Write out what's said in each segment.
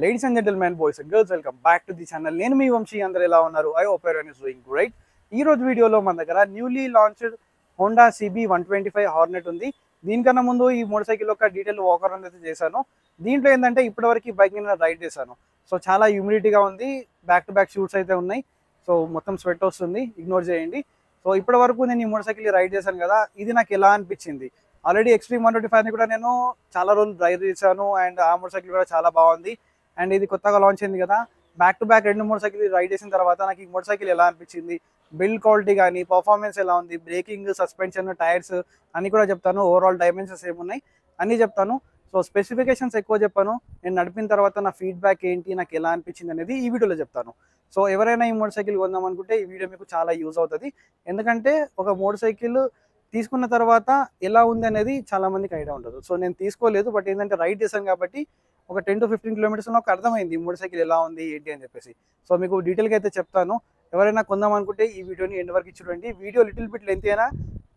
Ladies and gentlemen, boys and girls, welcome back to the channel. నేను మీ వంశీ అందరూ ఎలా ఉన్నారు? I hope everyone is doing great. ఈ రోజు వీడియోలో మన దగ్గర newly launched Honda CB 125 Hornet ఉంది. దీనికన్నా ముందు ఈ మోటార్ సైకిల్ యొక్క డీటెయిల్ వాకర్ అనేది చేశాను. దీంట్లో ఏంటంటే ఇప్పటివరకు బైక్ నేను రైడ్ చేశాను. సో చాలా హ్యూమిడిటీగా ఉంది, బ్యాక్ టు బ్యాక్ షూట్స్ అయితే ఉన్నాయి. సో మొత్తం స్వెట్ వస్తుంది, ఇగ్నోర్ చేయండి. సో ఇప్పటివరకు నేను ఈ మోటార్ సైకిల్ రైడ్ చేశాను కదా, ఇది నాకు ఎలా అనిపించింది? ఆల్రెడీ ఎక్స్ట్రీమ్ 125ని కూడా నేను చాలా రోజులు రైడ్ చేశాను అండ్ ఆ మోటార్ సైకిల్ కూడా చాలా బాగుంది. అండ్ ఇది కొత్తగా లాంచ్ అయింది కదా, బ్యాక్ టు బ్యాక్ రెండు మోటార్ సైకిల్ రైడ్ చేసిన తర్వాత నాకు ఈ మోటార్ సైకిల్ ఎలా అనిపించింది, బిల్డ్ క్వాలిటీ కానీ పర్ఫార్మెన్స్ ఎలా ఉంది, బ్రేకింగ్, సస్పెన్షన్, టైర్స్ అన్నీ కూడా చెప్తాను. ఓవరాల్ డైమెన్షన్స్ ఏమున్నాయి అన్నీ చెప్తాను. సో స్పెసిఫికేషన్స్ ఎక్కువ చెప్పాను. నేను నడిపిన తర్వాత నా ఫీడ్బ్యాక్ ఏంటి, నాకు ఎలా అనిపించింది అనేది ఈ వీడియోలో చెప్తాను. సో ఎవరైనా ఈ మోటార్ సైకిల్ కొందాం అనుకుంటే ఈ వీడియో మీకు చాలా యూజ్ అవుతుంది. ఎందుకంటే ఒక మోటార్ సైకిల్ తీసుకున్న తర్వాత ఎలా ఉంది అనేది చాలా మందికి ఐడియా ఉండదు. సో నేను తీసుకోలేదు, బట్ ఏంటంటే రైడ్ చేశాను కాబట్టి ఒక 10 to 15 కిలోమీటర్స్ నాకు అర్థమైంది మోటార్ సైకిల్ ఎలా ఉంది ఏంటి అని చెప్పేసి. సో మీకు డీటెయిల్గా అయితే చెప్తాను. ఎవరైనా కొందాం అనుకుంటే ఈ వీడియోని ఎండ్ వరకు చూడండి. వీడియో లిటిల్ బిట్ లెంత్ అయినా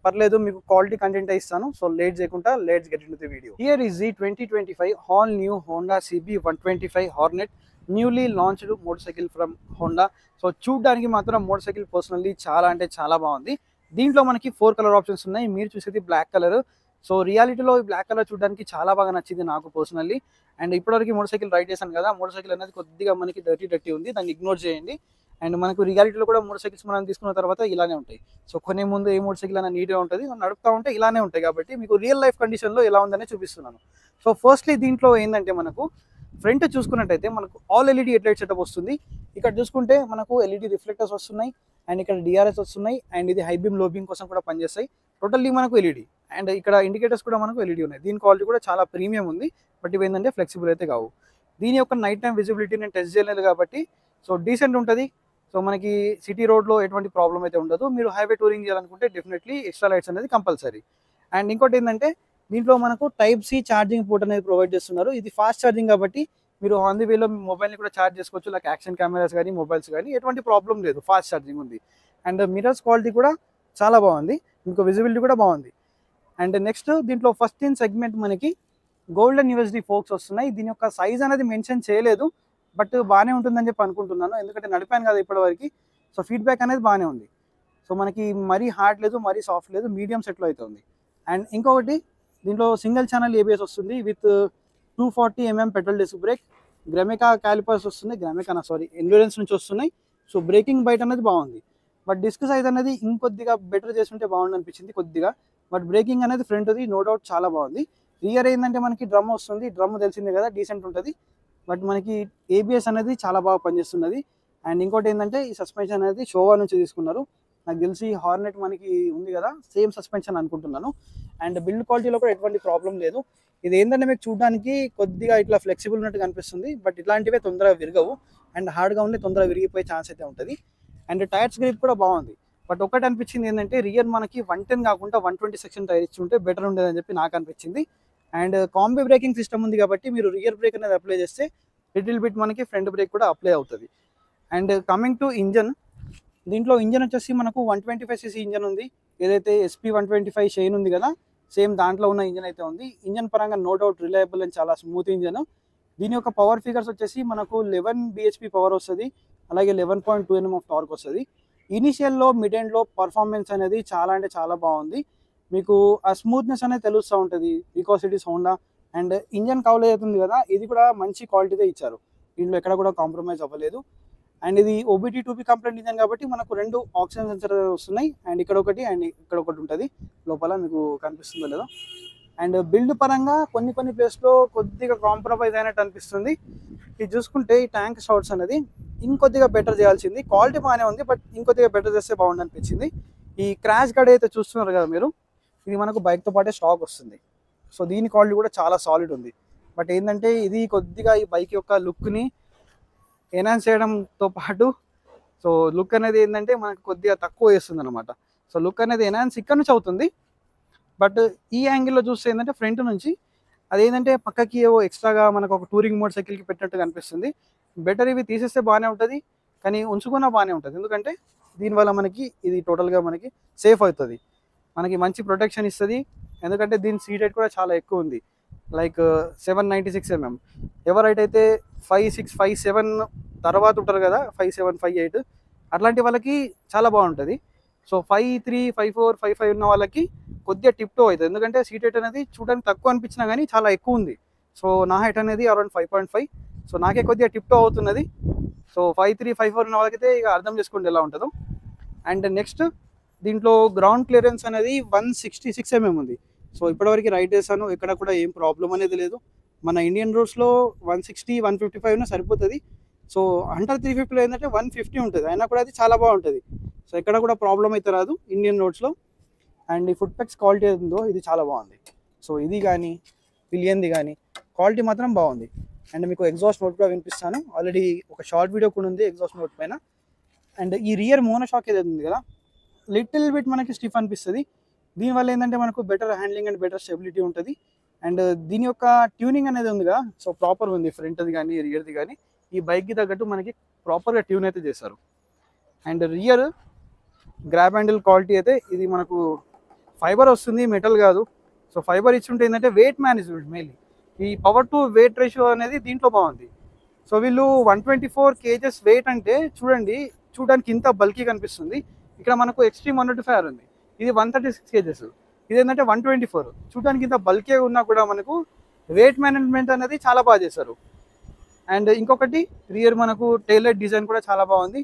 పర్లేదు, మీకు క్వాలిటీ కంటెంట్ ఇస్తాను. సో లేట్ చేయకుండా let's get into the video. Here is the 2025 all new Honda CB 125 Hornet, newly launched motor cycle from Honda. So చూడడానికి మాత్రం మోటార్ సైకిల్ పర్సనల్లీ చాలా అంటే చాలా బాగుంది. దీంట్లో మనకి 4 కలర్ ఆప్షన్స్ ఉన్నాయి. మీరు చూసేది బ్లాక్ కలర్. సో రియాలిటీలో ఈ బ్లాక్ కలర్ చూడడానికి చాలా బాగా నచ్చింది నాకు పర్సనల్లీ. అండ్ ఇప్పటివరకు మోటార్ సైకిల్ రైడ్ చేశాను కదా, మోటార్ సైకిల్ అనేది కొద్దిగా మనకి డర్టీ ఉంది, దాన్ని ఇగ్నోర్ చేయండి. అండ్ మనకు రియాలిటీలో కూడా మోటార్ సైకిల్స్ మనం తీసుకున్న తర్వాత ఇలానే ఉంటాయి. సో కొనే ముందు ఏ మోటార్ సైకిల్ అయినా నీట్గా ఉంటుంది, నడుపుతూ ఉంటే ఇలానే ఉంటాయి. కాబట్టి మీకు రియల్ లైఫ్ కండిషన్లో ఎలా ఉందనే చూపిస్తున్నాను. సో ఫస్ట్లీ దీంట్లో ఏంటంటే మనకు ఫ్రంట్ చూసుకున్నట్టయితే మనకు all LED head light setup వస్తుంది. ఇక్కడ చూసుకుంటే మనకు ఎల్ఈడి రిఫ్లెక్టర్స్ వస్తున్నాయి అండ్ ఇక్కడ డిఆర్ఎస్ వస్తున్నాయి అండ్ ఇది హై బీమ్ లో బీమ్ కోసం కూడా పనిచేస్తాయి. టోటల్లీ మనకు ఎల్ఈడి అండ్ ఇక్కడ ఇండికేటర్స్ కూడా మనకు ఎల్ఈడి ఉన్నాయి. దీని క్వాలిటీ కూడా చాలా ప్రీమియం ఉంది, బట్ ఇవి ఏంటంటే ఫ్లెక్సిబుల్ అయితే కావు. దీని యొక్క నైట్ టైం విజిబిలిటీ నేను టెస్ట్ చేయలేదు కాబట్టి సో డీసెంట్ ఉంటుంది. సో మనకి సిటీ రోడ్లో ఎటువంటి ప్రాబ్లం అయితే ఉండదు. మీరు హైవే టూరింగ్ చేయాలనుకుంటే డెఫినెట్లీ ఎక్స్ట్రా లైట్స్ అనేది కంపల్సరీ. అండ్ ఇంకోటి ఏంటంటే దీంట్లో మనకు టైప్ సి ఛార్జింగ్ పోర్ట్ అనేది ప్రొవైడ్ చేస్తున్నారు. ఇది ఫాస్ట్ ఛార్జింగ్ కాబట్టి మీరు ఆన్ ది వేలో మీ మొబైల్ని కూడా ఛార్జ్ చేసుకోవచ్చు, లైక్ యాక్షన్ కెమెరాస్ కానీ మొబైల్స్ కానీ ఎటువంటి ప్రాబ్లం లేదు, ఫాస్ట్ ఛార్జింగ్ ఉంది. అండ్ మిరర్స్ క్వాలిటీ కూడా చాలా బాగుంది, మీకు విజిబిలిటీ కూడా బాగుంది. అండ్ నెక్స్ట్ దీంట్లో ఫస్ట్ ఇన్ సెగ్మెంట్ మనకి గోల్డెన్ యూఎస్డి ఫోక్స్ వస్తున్నాయి. దీని యొక్క సైజ్ అనేది మెన్షన్ చేయలేదు, బట్ బాగానే ఉంటుందని చెప్పి అనుకుంటున్నాను, ఎందుకంటే నడిపాను కదా ఇప్పటివరకు. సో ఫీడ్బ్యాక్ అనేది బాగానే ఉంది. సో మనకి మరీ హార్డ్ లేదు, మరీ సాఫ్ట్ లేదు, మీడియం సెట్లో అయితే ఉంది. అండ్ ఇంకొకటి దీంట్లో సింగిల్ ఛానల్ ABS వస్తుంది with 240 mm petrol disc brake, గ్రామికా క్యాలిపర్స్ వస్తుంది, ఎండ్యూరెన్స్ నుంచి వస్తున్నాయి. సో బ్రేకింగ్ బైట్ అనేది బాగుంది, బట్ డిస్క్ సైజ్ అనేది ఇంకొద్దిగా బెటర్ చేస్తుంటే బాగుంది అనిపించింది కొద్దిగా. బట్ బ్రేకింగ్ అనేది ఫ్రంట్ది నో డౌట్ చాలా బాగుంది. రియర్ ఏంటంటే మనకి డ్రమ్ వస్తుంది, డ్రమ్ తెలిసిందే కదా, డీసెంట్ ఉంటుంది. బట్ మనకి ABS అనేది చాలా బాగా పనిచేస్తున్నది. అండ్ ఇంకోటి ఏంటంటే ఈ సస్పెన్షన్ అనేది షోవా నుంచి తీసుకున్నారు. నాకు తెలిసి హార్నెట్ మనకి ఉంది కదా, సేమ్ సస్పెన్షన్ అనుకుంటున్నాను. అండ్ బిల్డ్ క్వాలిటీలో కూడా ఎటువంటి ప్రాబ్లం లేదు. ఇది ఏంటంటే మీకు చూడడానికి కొద్దిగా ఇట్లా ఫ్లెక్సిబుల్ ఉన్నట్టు కనిపిస్తుంది, బట్ ఇట్లాంటివే తొందరగా విరగవు అండ్ హార్డ్గా ఉండి తొందరగా విరిగిపోయే ఛాన్స్ అయితే ఉంటుంది. అండ్ టైర్స్ గ్రిప్ కూడా బాగుంది. బట్ ఒకటి అనిపించింది ఏంటంటే రియర్ మనకి 110 కాకుండా 120 సెక్షన్ టైర్ ఇచ్చి ఉంటే బెటర్ ఉండేదని చెప్పి నాకు అనిపించింది. అండ్ కాంబీ బ్రేకింగ్ సిస్టమ్ ఉంది కాబట్టి మీరు రియర్ బ్రేక్ అనేది అప్లై చేస్తే లిటిల్ బిట్ మనకి ఫ్రంట్ బ్రేక్ కూడా అప్లై అవుతుంది. అండ్ కమింగ్ టు ఇంజన్, దీంట్లో ఇంజన్ వచ్చేసి మనకు 125cc ఇంజన్ ఉంది. ఏదైతే SP 125 షైన్ ఉంది కదా, సేమ్ దాంట్లో ఉన్న ఇంజన్ అయితే ఉంది. ఇంజన్ పరంగా నో డౌట్ రిలయబుల్ అండ్ చాలా స్మూత్ ఇంజన్. దీని యొక్క పవర్ ఫిగర్స్ వచ్చేసి మనకు 11 bhp పవర్ వస్తుంది, అలాగే 11.2 Nm ఆఫ్ టార్క్ వస్తుంది. ఇనిషియల్లో మిడ్ ఎండ్లో పర్ఫార్మెన్స్ అనేది చాలా అంటే చాలా బాగుంది. మీకు ఆ స్మూత్నెస్ అనేది తెలుస్తూ ఉంటుంది because it is Honda. And engine cover అవుతుంది కదా, ఇది కూడా మంచి క్వాలిటీతో ఇచ్చారు, దీంట్లో ఎక్కడ కూడా కాంప్రమైజ్ అవ్వలేదు. అండ్ ఇది OBD 2B కంప్లైంట్ ఇంజన్ కాబట్టి మనకు 2 ఆక్సిజన్ సెన్సర్ వస్తున్నాయి. అండ్ ఇక్కడ ఒకటి అండ్ ఇక్కడ ఒకటి ఉంటుంది లోపల, మీకు కనిపిస్తుందో లేదో. అండ్ బిల్డ్ పరంగా కొన్ని ప్లేస్లో కొద్దిగా కాంప్రమైజ్ అయినట్టు అనిపిస్తుంది. ఇది చూసుకుంటే ఈ ట్యాంక్ షాట్స్ అనేది ఇంకొద్దిగా బెటర్ చేయాల్సింది. క్వాలిటీ బాగానే ఉంది, బట్ ఇంకొద్దిగా బెటర్ చేస్తే బాగుంది అనిపించింది. ఈ క్రాష్ గార్డ్ అయితే చూస్తున్నారు కదా మీరు, ఇది మనకు బైక్తో పాటే స్టాక్ వస్తుంది. సో దీని క్వాలిటీ కూడా చాలా సాలిడ్ ఉంది. బట్ ఏంటంటే ఇది కొద్దిగా ఈ బైక్ యొక్క లుక్ని ఎన్హాన్స్ చేయడంతో పాటు సో లుక్ అనేది ఏంటంటే మనకు కొద్దిగా తక్కువ వేస్తుంది అనమాట. సో లుక్ అనేది ఎన్హాన్స్ ఇక్కడ నుంచి అవుతుంది, బట్ ఈ యాంగిల్లో చూస్తే ఏంటంటే ఫ్రంట్ నుంచి అదేంటంటే పక్కకి ఏవో ఎక్స్ట్రాగా మనకు ఒక టూరింగ్ మోటార్ సైకిల్కి పెట్టినట్టు కనిపిస్తుంది. బెటర్ ఇవి తీసేస్తే బాగానే ఉంటుంది, కానీ ఉంచుకున్నా బాగానే ఉంటుంది. ఎందుకంటే దీనివల్ల మనకి ఇది టోటల్గా మనకి సేఫ్ అవుతుంది, మనకి మంచి ప్రొటెక్షన్ ఇస్తుంది. ఎందుకంటే దీని సీట్ హైట్ కూడా చాలా ఎక్కువ ఉంది. Like 796 mm. ఎవరైతే 56, 57 తర్వాత ఉంటారు కదా, 57, 58 అట్లాంటి వాళ్ళకి చాలా బాగుంటుంది. సో 53, 54, 55 ఉన్న వాళ్ళకి కొద్దిగా టిప్ టో అవుతుంది, ఎందుకంటే సీట్ హైట్ అనేది చూడడానికి తక్కువ అనిపించినా కానీ చాలా ఎక్కువ ఉంది. సో నా హైట్ అనేది అరౌండ్ 5.5, సో నాకే కొద్దిగా టిప్ టో అవుతున్నది. సో 53, 54 ఉన్న వాళ్ళకైతే ఇక అర్థం చేసుకోండి ఎలా ఉంటుందో. అండ్ నెక్స్ట్ దీంట్లో గ్రౌండ్ క్లియరెన్స్ అనేది 166 mm ఉంది. సో ఇప్పటివరకు రైడ్ చేశాను, ఎక్కడ కూడా ఏం ప్రాబ్లం అనేది లేదు. మన ఇండియన్ రోడ్స్లో 160, 155 సరిపోతుంది. సో అండర్ 350లో ఏంటంటే 150 ఉంటుంది, అయినా కూడా అది చాలా బాగుంటుంది. సో ఎక్కడ కూడా ప్రాబ్లం అయితే రాదు ఇండియన్ రోడ్స్లో. అండ్ ఈ ఫుట్ పెక్స్ క్వాలిటీ ఉందో ఇది చాలా బాగుంది. సో ఇది కానీ పిలియన్ది కానీ క్వాలిటీ మాత్రం బాగుంది. అండ్ మీకు ఎగ్జాస్ట్ నోట్ కూడా వినిపిస్తాను, ఆల్రెడీ ఒక షార్ట్ వీడియో కూడా ఉంది ఎగ్జాస్ట్ నోట్ పైన. అండ్ ఈ రియర్ మోనో షాక్ ఏదైతే ఉంది కదా, లిటిల్ బిట్ మనకి స్టిఫ్ అనిపిస్తుంది. దీనివల్ల ఏంటంటే మనకు better handling and better stability ఉంటుంది. అండ్ దీని యొక్క ట్యూనింగ్ అనేది ఉంది కదా, సో ప్రాపర్ ఉంది, ఫ్రంట్ది కానీ రియర్ది కానీ ఈ బైక్కి తగ్గట్టు మనకి ప్రాపర్గా ట్యూన్ అయితే చేస్తారు. And rear grab handle quality అయితే ఇది మనకు ఫైబర్ వస్తుంది, మెటల్ కాదు. సో ఫైబర్ ఇచ్చుంటే ఏంటంటే వెయిట్ మేనేజ్మెంట్ మెయిన్లీ ఈ పవర్ టు వెయిట్ రేషియో అనేది దీంట్లో బాగుంది. సో వీళ్ళు 124 kgs వెయిట్ అంటే చూడడానికి ఇంత బల్కీ కనిపిస్తుంది. ఇక్కడ మనకు ఎక్స్ట్రీమ్ 125R ఉంది, ఇది 136 kgs, ఇది ఏంటంటే 124. చూడడానికి ఇంత బల్కీ ఉన్నా కూడా మనకు వెయిట్ మేనేజ్మెంట్ అనేది చాలా బాగా చేశారు. అండ్ ఇంకొకటి రియర్ మనకు టెయిల్ లైట్ డిజైన్ కూడా చాలా బాగుంది.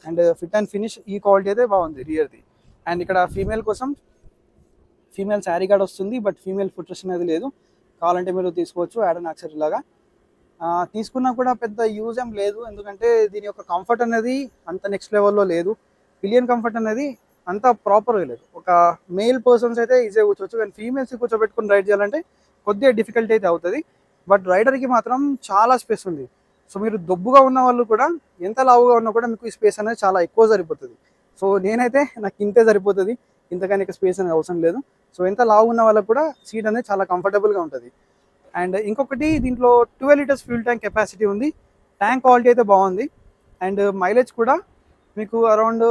అండ్ ఫిట్ అండ్ ఫినిష్ ఈ క్వాలిటీ అయితే బాగుంది రియర్ది. అండ్ ఇక్కడ ఫీమేల్ కోసం ఫీమేల్ శారీ గార్డ్ వస్తుంది, బట్ ఫీమేల్ ఫుట్ రెస్ట్ అనేది లేదు. కావాలంటే మీరు తీసుకోవచ్చు యాడ్ అండ్ యాక్సెసరీ లాగా. తీసుకున్నా కూడా పెద్ద యూజ్ ఏం లేదు, ఎందుకంటే దీని యొక్క కంఫర్ట్ అనేది అంత నెక్స్ట్ లెవెల్లో లేదు. పిలియన్ కంఫర్ట్ అనేది అంత ప్రాపర్గా లేదు. ఒక మేల్ పర్సన్స్ అయితే ఈజీగా కూర్చోవచ్చు, కానీ ఫీమేల్స్ కూర్చోబెట్టుకుని రైడ్ చేయాలంటే కొద్దిగా డిఫికల్టీ అయితే అవుతుంది. బట్ రైడర్కి మాత్రం చాలా స్పేస్ ఉంది. సో మీరు దొబ్బుగా ఉన్న వాళ్ళు కూడా ఎంత లావుగా ఉన్నా కూడా మీకు ఈ స్పేస్ అనేది చాలా ఎక్కువ సరిపోతుంది. సో నేనైతే నాకు ఇంతే సరిపోతుంది, ఇంతకన్నా ఇక స్పేస్ అనేది అవసరం లేదు. సో ఎంత లావు ఉన్న వాళ్ళకు కూడా సీట్ అనేది చాలా కంఫర్టబుల్గా ఉంటుంది. అండ్ ఇంకొకటి దీంట్లో 12 లీటర్స్ ఫ్యూల్ ట్యాంక్ కెపాసిటీ ఉంది. ట్యాంక్ క్వాలిటీ అయితే బాగుంది. అండ్ మైలేజ్ కూడా మీకు అరౌండ్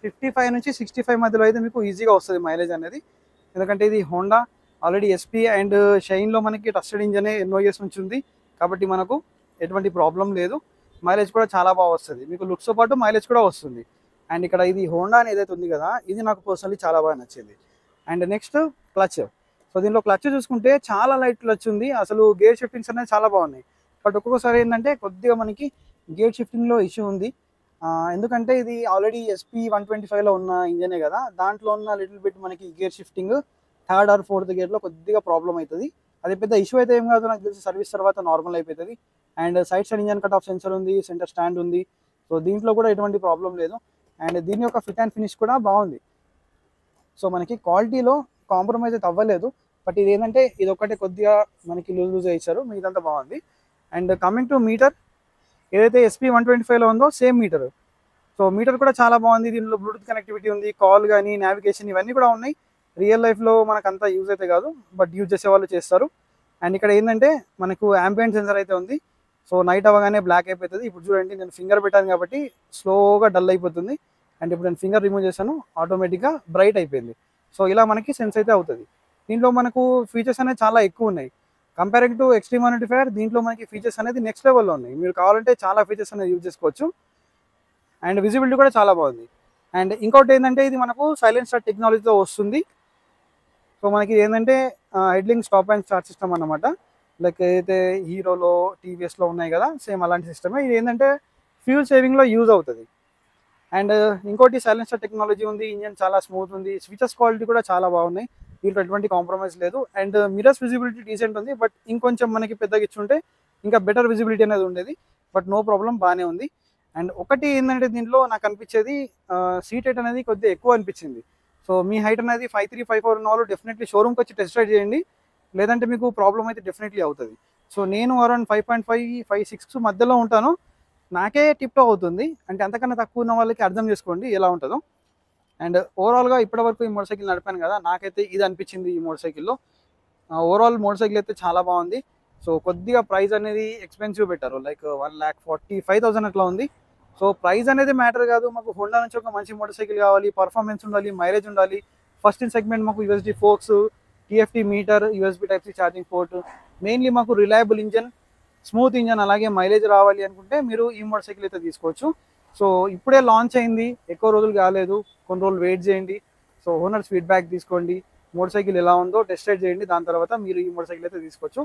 55 నుంచి 65 మధ్యలో అయితే మీకు ఈజీగా వస్తుంది మైలేజ్ అనేది. ఎందుకంటే ఇది హోండా ఆల్రెడీ ఎస్పీ అండ్ షైన్లో మనకి ట్రస్టెడ్ ఇంజన్ ఎన్నో ఇయర్స్ నుంచి ఉంది, కాబట్టి మనకు ఎటువంటి ప్రాబ్లం లేదు. మైలేజ్ కూడా చాలా బాగా వస్తుంది, మీకు లుక్స్తో పాటు మైలేజ్ కూడా వస్తుంది. అండ్ ఇక్కడ ఇది హోండా అని ఏదైతే ఉంది కదా, ఇది నాకు పర్సనలీ చాలా బాగా నచ్చింది. And next clutch. సో దీనిలో క్లచ్ చూసుకుంటే చాలా లైట్ క్లచ్ ఉంది, అసలు గేర్ షిఫ్టింగ్స్ అనేది చాలా బాగున్నాయి. బట్ ఒక్కొక్కసారి ఏంటంటే కొద్దిగా మనకి గేర్ షిఫ్టింగ్లో ఇష్యూ ఉంది. ఎందుకంటే ఇది ఆల్రెడీ SP 125లో ఉన్న ఇంజనే కదా, దాంట్లో ఉన్న లిటిల్ బిట్ మనకి gear shifting 3rd or 4th గేర్లో కొద్దిగా ప్రాబ్లం అవుతుంది. అది పెద్ద ఇష్యూ అయితే ఏం కాదు, నాకు తెలిసి సర్వీస్ తర్వాత నార్మల్ అయిపోతుంది. And side stand engine cut off sensor ఉంది, సెంటర్ స్టాండ్ ఉంది. సో దీంట్లో కూడా ఎటువంటి ప్రాబ్లం లేదు. అండ్ దీని యొక్క ఫిట్ అండ్ ఫినిష్ కూడా బాగుంది. సో మనకి క్వాలిటీలో కాంప్రమైజ్ అయితే అవ్వలేదు. బట్ ఇది ఏంటంటే ఇది ఒక్కటే కొద్దిగా మనకి లూజ్ ఇచ్చారు, మిగతా బాగుంది. అండ్ కమింగ్ టు మీటర్, ఏదైతే SP 125లో ఉందో సేమ్ మీటర్. సో మీటర్ కూడా చాలా బాగుంది. దీనిలో బ్లూటూత్ కనెక్టివిటీ ఉంది, కాల్ కానీ నావిగేషన్ ఇవన్నీ కూడా ఉన్నాయి. రియల్ లైఫ్లో మనకు అంతా యూజ్ అయితే కాదు, బట్ యూజ్ చేసే వాళ్ళు చేస్తారు. అండ్ ఇక్కడ ఏంటంటే మనకు యాంబియంట్ సెన్సర్ అయితే ఉంది. సో నైట్ అవ్వగానే బ్లాక్ అయిపోతుంది. ఇప్పుడు చూడండి నేను ఫింగర్ పెట్టాను కాబట్టి స్లోగా డల్ అయిపోతుంది. అండ్ ఇప్పుడు నేను ఫింగర్ రిమూవ్ చేశాను, ఆటోమేటిక్గా బ్రైట్ అయిపోయింది. సో ఇలా మనకి సెన్స్ అయితే అవుతుంది. దీంట్లో మనకు ఫీచర్స్ అనేది చాలా ఎక్కువ ఉన్నాయి కంపేరింగ్ టు ఎక్స్ట్రీమ్ 125. దీంట్లో మనకి ఫీచర్స్ అనేది నెక్స్ట్ లెవెల్లో ఉన్నాయి. మీరు కావాలంటే చాలా ఫీచర్స్ అనేది యూజ్ చేసుకోవచ్చు. అండ్ విజిబిలిటీ కూడా చాలా బాగుంది. అండ్ ఇంకోటి ఏంటంటే ఇది మనకు సైలెంట్ స్టార్ట్ టెక్నాలజీతో వస్తుంది. సో మనకి ఏంటంటే హెడ్లింగ్ స్టాప్ అండ్ స్టార్ట్ సిస్టమ్ అన్నమాట. లైక్ ఏదైతే హీరోలో TVSలో ఉన్నాయి కదా, సేమ్ అలాంటి సిస్టమే. ఇది ఏంటంటే ఫ్యూల్ సేవింగ్లో యూజ్ అవుతుంది. అండ్ ఇంకోటి సైలెంట్ స్టార్ట్ టెక్నాలజీ ఉంది, ఇంజన్ చాలా స్మూత్ ఉంది, స్విచెస్ క్వాలిటీ కూడా చాలా బాగున్నాయి, దీంట్లో ఎటువంటి కాంప్రమైజ్ లేదు. అండ్ మిరర్స్ విజిబిలిటీ డీసెంట్ ఉంది, బట్ ఇంకొంచెం మనకి పెద్దగా ఇచ్చుంటే ఇంకా బెటర్ విజిబిలిటీ అనేది ఉండేది. బట్ నో ప్రాబ్లం, బాగానే ఉంది. అండ్ ఒకటి ఏంటంటే దీంట్లో నాకు అనిపించేది సీట్ హైట్ అనేది కొద్దిగా ఎక్కువ అనిపించింది. సో మీ హైట్ అనేది 53, 54 ఉన్న వాళ్ళు డెఫినెట్లీ షోరూమ్కి వచ్చి టెస్ట్ రైడ్ చేయండి, లేదంటే మీకు ప్రాబ్లం అయితే డెఫినెట్లీ అవుతుంది. సో నేను అరౌండ్ 5.5, 5.6 మధ్యలో ఉంటాను, నాకే టిప్ అవుతుంది. అంటే అంతకన్నా తక్కువ ఉన్న వాళ్ళకి అర్థం చేసుకోండి ఎలా ఉంటుందో. అండ్ ఓవరాల్గా ఇప్పటివరకు ఈ మోటార్ సైకిల్ నడిపాను కదా, నాకైతే ఇది అనిపించింది ఈ మోటార్ సైకిల్లో. ఓవరాల్ మోటార్ సైకిల్ అయితే చాలా బాగుంది. సో కొద్దిగా ప్రైస్ అనేది ఎక్స్పెన్సివ్ పెట్టారు, లైక్ 1,45,000 అట్లా ఉంది. సో ప్రైస్ అనేది మ్యాటర్ కాదు, మాకు హోండా నుంచి ఒక మంచి మోటార్ సైకిల్ కావాలి, పర్ఫార్మెన్స్ ఉండాలి, మైలేజ్ ఉండాలి. ఫస్ట్ ఇన్ సెగ్మెంట్ మాకు USD forks TFT meter, USB type C charging port, mainly మాకు రిలయబుల్ ఇంజన్, స్మూత్ ఇంజన్, అలాగే మైలేజ్ రావాలి అనుకుంటే మీరు ఈ మోటార్ సైకిల్ అయితే తీసుకోవచ్చు. సో ఇప్పుడే లాంచ్ అయింది, ఎక్కువ రోజులు కాలేదు, కొన్ని రోజులు వెయిట్ చేయండి. సో ఓనర్స్ ఫీడ్బ్యాక్ తీసుకోండి, మోటార్ సైకిల్ ఎలా ఉందో టెస్ట్ రైడ్ చేయండి, దాని తర్వాత మీరు ఈ మోటార్ సైకిల్ అయితే తీసుకోవచ్చు.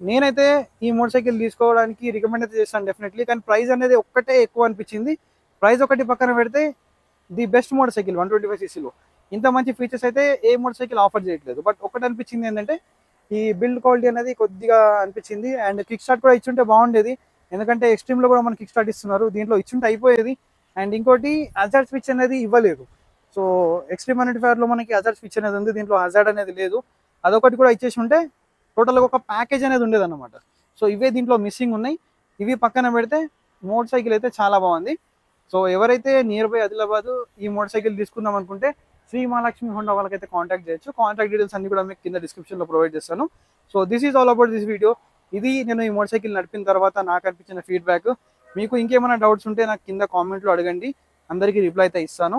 నేనైతే ఈ మోటార్ సైకిల్ తీసుకోవడానికి రికమెండ్ అయితే చేస్తాను డెఫినెట్లీ. కానీ ప్రైస్ అనేది ఒక్కటే ఎక్కువ అనిపించింది. ప్రైస్ ఒకటి పక్కన పెడితే the best motor cycle 125cc ఇంత మంచి ఫీచర్స్ అయితే ఏ మోటార్ సైకిల్ ఆఫర్ చేయట్లేదు. బట్ ఒకటి అనిపించింది ఏంటంటే ఈ బిల్డ్ క్వాలిటీ అనేది కొద్దిగా అనిపించింది. అండ్ కిక్ స్టార్ట్ కూడా ఇచ్చుంటే బాగుండేది, ఎందుకంటే ఎక్స్ట్రీమ్లో కూడా మనకి కిక్ స్టార్ట్ ఇస్తున్నారు, దీంట్లో ఇచ్చుంటే అయిపోయేది. అండ్ ఇంకోటి హజార్డ్ స్విచ్ అనేది ఇవ్వలేదు. సో ఎక్స్ట్రీమ్ 125లో మనకి హజార్డ్ స్విచ్ అనేది ఉంది, దీంట్లో హజార్డ్ అనేది లేదు. అదొకటి కూడా ఇచ్చేసి ఉంటే టోటల్గా ఒక ప్యాకేజ్ అనేది ఉండేది అనమాట. సో ఇవే దీంట్లో మిస్సింగ్ ఉన్నాయి. ఇవి పక్కన పెడితే మోటార్ సైకిల్ అయితే చాలా బాగుంది. సో ఎవరైతే నియర్ బై ఆదిలాబాద్ ఈ మోటార్ సైకిల్ తీసుకుందాం అనుకుంటే శ్రీ మహాలక్ష్మి హోండా వాళ్ళకైతే కాంటాక్ట్ చేయొచ్చు. కాంటాక్ట్ డీటెయిల్స్ అన్ని కూడా మీకు కింద డిస్క్రిప్షన్లో ప్రొవైడ్ చేస్తాను. So this is all about this video. ఇది నేను ఈ మోటార్ సైకిల్ నడిపిన తర్వాత నాకు అనిపించిన ఫీడ్బ్యాక్. మీకు ఇంకేమైనా డౌట్స్ ఉంటే నాకు కింద కామెంట్లో అడగండి, అందరికీ రిప్లై అయితే ఇస్తాను.